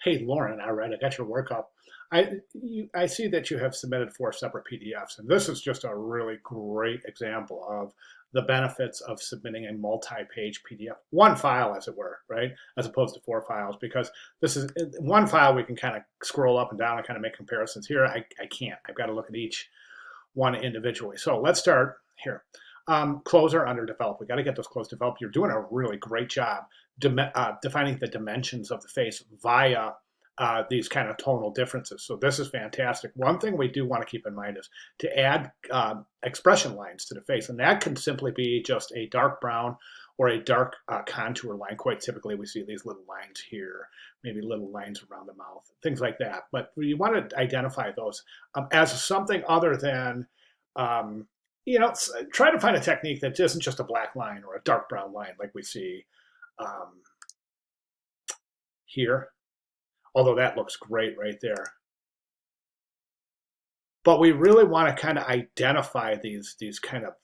Hey, Lauren, all right, I got your workup. I see that you have submitted 4 separate PDFs, and this is just a really great example of the benefits of submitting a multi-page PDF, one file, as it were, right, as opposed to 4 files, because this is one file we can kind of scroll up and down and kind of make comparisons. Here, I can't. I've got to look at each one individually. So let's start here. Clothes are underdeveloped. We got to get those clothes developed. You're doing a really great job defining the dimensions of the face via these kind of tonal differences. So this is fantastic. One thing we do want to keep in mind is to add expression lines to the face, and that can simply be just a dark brown or a dark contour line. Quite typically, we see these little lines here, maybe little lines around the mouth, things like that. But you want to identify those as something other than, um, try to find a technique that isn't just a black line or a dark brown line like we see um, here, although that looks great right there. But we really want to kind of identify these kind of,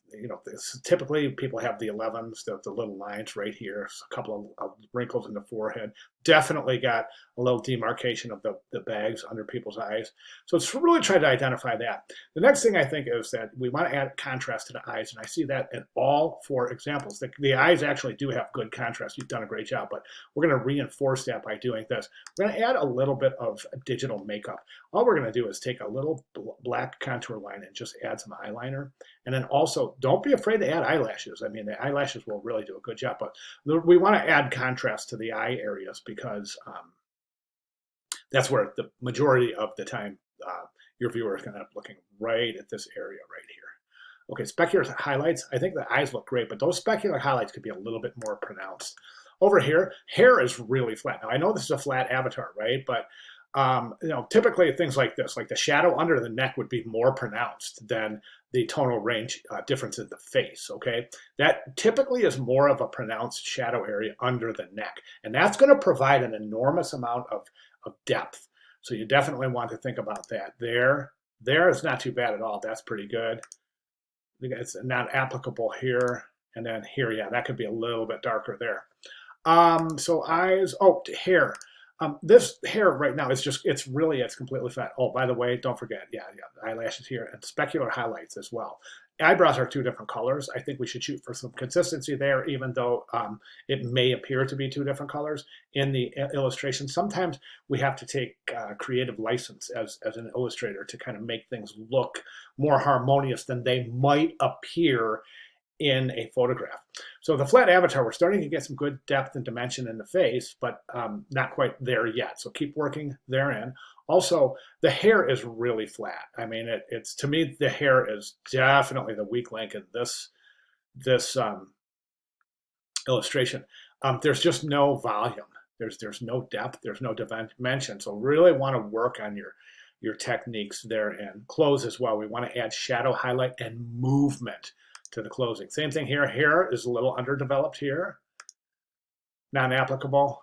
typically people have the 11s, the little lines right here, a couple of wrinkles in the forehead. Definitely got a little demarcation of the bags under people's eyes. So it's really trying to identify that. The next thing I think is that we want to add contrast to the eyes, and I see that in all 4 examples. The eyes actually do have good contrast. You've done a great job, but we're going to reinforce that by doing this. We're going to add a little bit of digital makeup. All we're going to do is take a little black contour line and just add some eyeliner. And then also, don't be afraid to add eyelashes. I mean, the eyelashes will really do a good job, but we want to add contrast to the eye areas because that's where the majority of the time your viewer is going to end up looking right at this area right here. Okay, specular highlights. I think the eyes look great, but those specular highlights could be a little bit more pronounced. Over here, hair is really flat. Now, I know this is a flat avatar, right? But typically things like this, like the shadow under the neck would be more pronounced than the tonal range difference in the face, okay? That typically is more of a pronounced shadow area under the neck, and that's going to provide an enormous amount of depth. So you definitely want to think about that. There is not too bad at all. That's pretty good. It's not applicable here. And then here, yeah, that could be a little bit darker there. So eyes, hair. This hair right now is just, it's completely flat. Oh, by the way, don't forget, yeah, the eyelashes here and specular highlights as well. Eyebrows are 2 different colors. I think we should shoot for some consistency there, even though it may appear to be 2 different colors in the illustration. Sometimes we have to take creative license as an illustrator to kind of make things look more harmonious than they might appear in a photograph. So the flat avatar, we're starting to get some good depth and dimension in the face, but not quite there yet. So keep working therein. Also, the hair is really flat. I mean, it's to me, the hair is definitely the weak link in this illustration. There's just no volume. There's no depth. There's no dimension. So really want to work on your techniques there and clothes as well. We want to add shadow, highlight, and movement to the closing. Same thing here. Hair is a little underdeveloped here, non-applicable.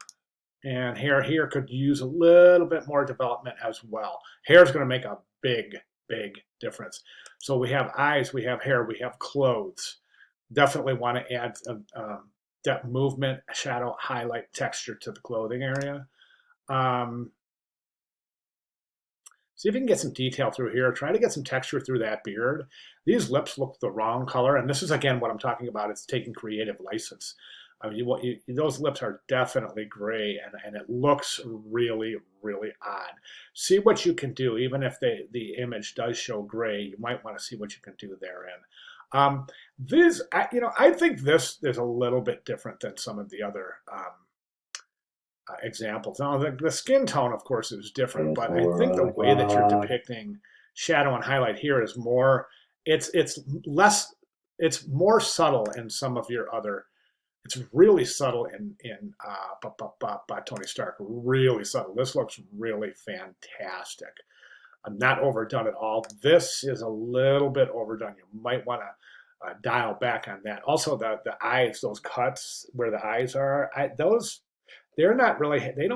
And hair could use a little bit more development as well. Hair is going to make a big, big difference. So we have eyes, we have hair, we have clothes. Definitely want to add depth, movement, shadow, highlight, texture to the clothing area. See if you can get some detail through here. Try to get some texture through that beard. These lips look the wrong color, and this is, again, what I'm talking about. It's taking creative license. I mean, those lips are definitely gray, and it looks really, really odd. See what you can do. Even if the image does show gray, you might want to see what you can do therein. I think this is a little bit different than some of the other examples. Now, the skin tone, of course, is different, but I think the way that you're depicting shadow and highlight here is more, it's less, it's more subtle in some of your other, it's really subtle in Tony Stark, really subtle. This looks really fantastic. Not overdone at all. This is a little bit overdone. You might want to dial back on that. Also, the eyes, those cuts where the eyes are, those, they don't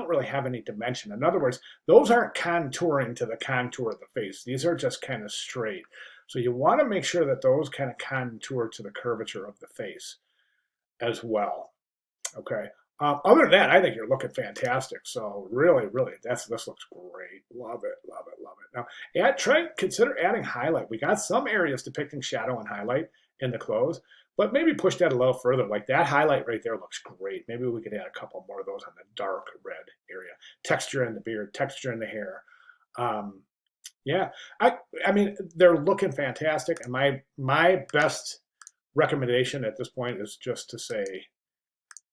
really have any dimension. In other words, those aren't contouring to the contour of the face. These are just kind of straight. So you want to make sure that those kind of contour to the curvature of the face as well. Okay. Other than that, I think you're looking fantastic. So really, really, this looks great. Love it, love it, love it. Now, consider adding highlight. We got some areas depicting shadow and highlight in the clothes, but maybe push that a little further. Like that highlight right there looks great. Maybe we could add a couple more of those on the dark red area. Texture in the beard, texture in the hair. Um, yeah, I mean they're looking fantastic, and my best recommendation at this point is just to say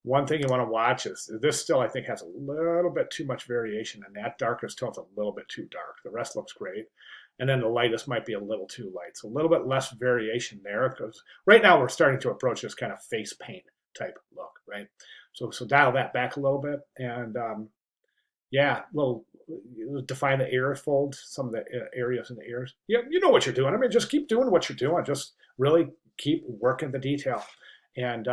one thing you want to watch is this still, I think, has a little bit too much variation, and that darkest tone's a little bit too dark. The rest looks great. And then the lightest might be a little too light. So a little bit less variation there because right now we're starting to approach this kind of face paint type look, right? So dial that back a little bit and yeah, well, define the ear fold, some of the areas in the ears. Yeah, you know what you're doing. I mean, just keep doing what you're doing. Just really keep working the detail. And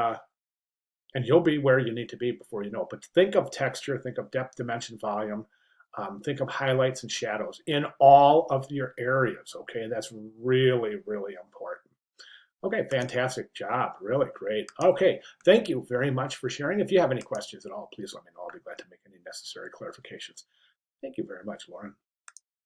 and you'll be where you need to be before you know it. But think of texture, think of depth, dimension, volume, think of highlights and shadows in all of your areas. Okay, that's really, really important. Okay, fantastic job. Really great. Okay, thank you very much for sharing. If you have any questions at all, please let me know. I'll be glad to make any necessary clarifications. Thank you very much, Lauren.